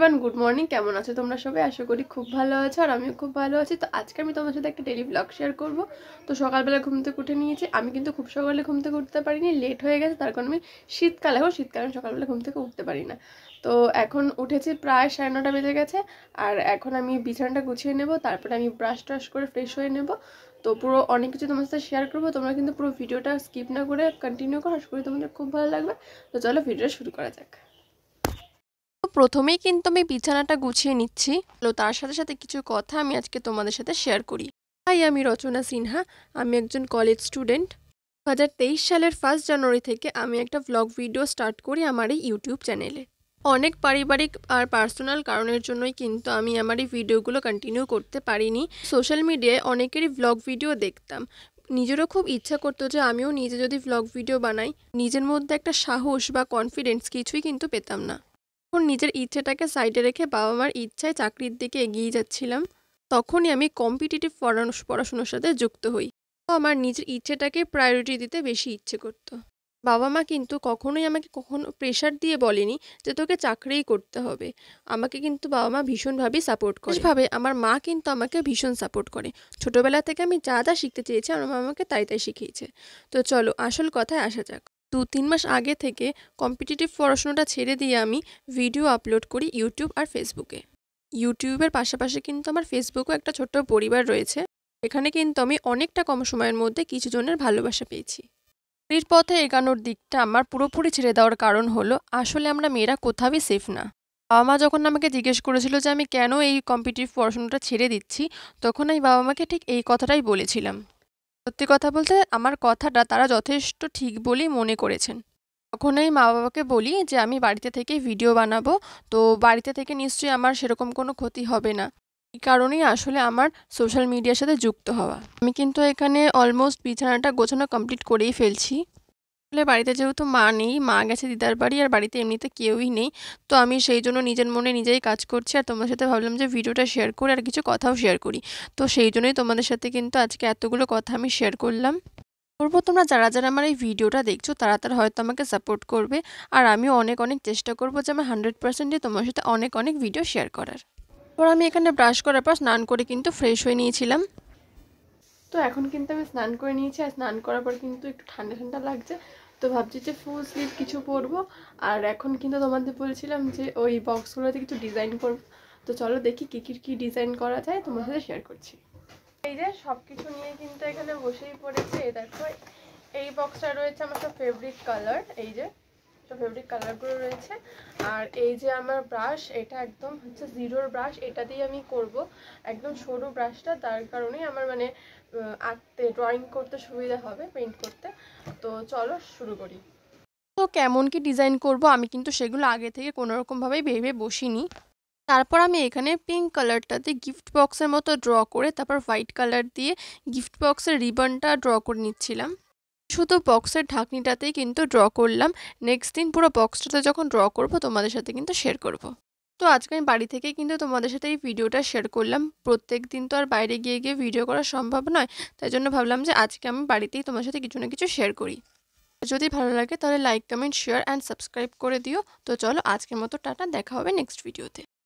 Everyone, good morning. কেমন আছো তোমরা সবাই? আশা করি খুব ভালো আছো, আর আমিও খুব ভালো আছি। তো আজকে আমি তোমার সাথে একটা ডেইলি ব্লগ শেয়ার করব। তো সকালবেলা ঘুম থেকে উঠে নিয়েছি। আমি কিন্তু খুব সকালে ঘুম থেকে উঠতে পারিনি, লেট হয়ে গেছে, তার কারণে আমি শীতকালে সকালবেলা ঘুম থেকে উঠতে পারি না। তো এখন উঠেছি, প্রায় 9:30 বেজে গেছে। আর এখন আমি বিছানাটা গুছিয়ে নেব, তারপরে আমি ব্রাশ টাশ করে ফ্রেশ হয়ে নেব। তো পুরো অনেক কিছু তোমার সাথে শেয়ার করবো, তোমরা কিন্তু পুরো ভিডিওটা স্কিপ না করে কন্টিনিউ করো, আশা করি তোমাদের খুব ভালো লাগবে। তো চলো ভিডিওটা শুরু করা যাক। তো প্রথমেই কিন্তু আমি বিছানাটা গুছিয়ে নিচ্ছি। তার সাথে সাথে কিছু কথা আমি আজকে তোমাদের সাথে শেয়ার করি। হাই, আমি রচনা সিনহা। আমি একজন কলেজ স্টুডেন্ট। 2023 সালের 1 জানুয়ারি থেকে আমি একটা ভ্লগ ভিডিও স্টার্ট করি আমার এই ইউটিউব চ্যানেলে। অনেক পারিবারিক আর পার্সোনাল কারণের জন্যই কিন্তু আমি আমার এই ভিডিওগুলো কন্টিনিউ করতে পারিনি। সোশ্যাল মিডিয়ায় অনেকেরই ভ্লগ ভিডিও দেখতাম, নিজেরও খুব ইচ্ছা করতো যে আমিও নিজে যদি ভ্লগ ভিডিও বানাই। নিজের মধ্যে একটা সাহস বা কনফিডেন্স কিছুই কিন্তু পেতাম না। তখন নিজের ইচ্ছেটাকে সাইডে রেখে বাবা মার ইচ্ছায় চাকরির দিকে এগিয়ে যাচ্ছিলাম। তখনই আমি কম্পিটিটিভ পড়াশোনার সাথে যুক্ত হই। তো আমার নিজের ইচ্ছেটাকে প্রায়োরিটি দিতে বেশি ইচ্ছে করতো। বাবা মা কিন্তু কখনো প্রেশার দিয়ে বলেনি যে তোকে চাকরিই করতে হবে। আমাকে কিন্তু বাবা মা ভীষণভাবেই সাপোর্ট করে। আমার মা কিন্তু আমাকে ভীষণ সাপোর্ট করে। ছোটবেলা থেকে আমি যা যা শিখতে চেয়েছি আমার মা আমাকে তাই তাই শিখিয়েছে। তো চলো আসল কথায় আসা যাক। 2-3 মাস আগে থেকে কম্পিটিটিভ পড়াশোনাটা ছেড়ে দিয়ে আমি ভিডিও আপলোড করি ইউটিউব আর ফেসবুকে। ইউটিউবের পাশাপাশি কিন্তু আমার ফেসবুকেও একটা ছোট্ট পরিবার রয়েছে। এখানে কিন্তু আমি অনেকটা কম সময়ের মধ্যে কিছু জনের ভালোবাসা পেয়েছি। চাকরির পথে এগানোর দিকটা আমার পুরোপুরি ছেড়ে দেওয়ার কারণ হলো, আসলে আমরা মেয়েরা কোথাওই সেফ না। বাবা মা যখন আমাকে জিজ্ঞেস করেছিল যে আমি কেন এই কম্পিটিটিভ পড়াশোনাটা ছেড়ে দিচ্ছি, তখন আমি বাবা মাকে ঠিক এই কথাটাই বলেছিলাম। সত্যি কথা বলতে আমার কথাটা তারা যথেষ্ট ঠিক বলেই মনে করেছেন। তখন আমি মা বাবাকে বলি যে আমি বাড়িতে থেকেই ভিডিও বানাবো, তো বাড়িতে থেকে নিশ্চয়ই আমার সেরকম কোনো ক্ষতি হবে না। এই কারণেই আসলে আমার সোশ্যাল মিডিয়ার সাথে যুক্ত হওয়া। আমি কিন্তু এখানে অলমোস্ট বিছানাটা গোছানো কমপ্লিট করেই ফেলছি। আসলে বাড়িতে যেহেতু মা নেই, মা গেছে দিদার বাড়ি, আর বাড়িতে এমনিতে কেউই নেই। তো আমি সেই জন্য নিজের মনে নিজেই কাজ করছি, আর তোমাদের সাথে ভাবলাম যে ভিডিওটা শেয়ার করে আর কিছু কথাও শেয়ার করি। তো সেই জন্যই তোমাদের সাথে কিন্তু আজকে এতগুলো কথা আমি শেয়ার করলাম। তোমরা যারা যারা আমার এই ভিডিওটা দেখছো তারা তারা হয়তো আমাকে সাপোর্ট করবে, আর আমিও অনেক অনেক চেষ্টা করবো যে আমার 100% তোমার সাথে অনেক অনেক ভিডিও শেয়ার করার। তো আমি এখানে ব্রাশ করার পর স্নান করে কিন্তু ফ্রেশ হয়ে নিয়েছিলাম। তো এখন কিন্তু আমি স্নান করে নিয়েছি, আর স্নান করার পর কিন্তু একটু ঠান্ডা ঠান্ডা লাগছে। তো ভাবছি যে ফুল স্লিভ কিছু পরবো। আর এখন কিন্তু তোমাদের বলছিলাম যে ওই বক্সগুলোতে কিছু ডিজাইন করবো। তো চলো দেখি কি ডিজাইন করা যায়, তোমার সাথে শেয়ার করছি। এই যে সবকিছু নিয়ে কিন্তু এখানে বসেই পড়েছে। এই দেখো, এই বক্সটা রয়েছে আমার সব ফেভারিট কালার। এই যে সব ফেভারিট কালারগুলো রয়েছে। আর এই যে আমার ব্রাশ, এটা একদম হচ্ছে জিরোর ব্রাশ, এটা দিয়ে আমি করব। একদম সরু ব্রাশটা, তার কারণেই আমার মানে আঁকতে ড্রয়িং করতে সুবিধা হবে, পেইন্ট করতে। তো চলো শুরু করি। তো কেমন কি ডিজাইন করব আমি কিন্তু সেগুলো আগে থেকে কোনোরকমভাবেই ভেবে বসিনি। তারপর আমি এখানে পিঙ্ক কালারটাতে গিফট বক্সের মতো ড্র করে, তারপর হোয়াইট কালার দিয়ে গিফট বক্সের রিবনটা ড্র করে নিচ্ছিলাম। শুধু বক্সের ঢাকনিটাতেই কিন্তু ড্র করলাম। নেক্সট দিন পুরো বক্সটাতে যখন ড্র করব তোমাদের সাথে কিন্তু শেয়ার করব। তো আজকে আমি বাড়ি থেকেই কিন্তু তোমাদের সাথে এই ভিডিওটা শেয়ার করলাম। প্রত্যেক দিন তো আর বাইরে গিয়ে গিয়ে ভিডিও করা সম্ভব নয়, তাই জন্য ভাবলাম যে আজকে আমি বাড়িতেই তোমার সাথে কিছু না কিছু শেয়ার করি। যদি ভালো লাগে তাহলে like, comment, share and subscribe করে দিও। তো চলো আজকের মতো টাটা, দেখা হবে নেক্সট ভিডিওতে।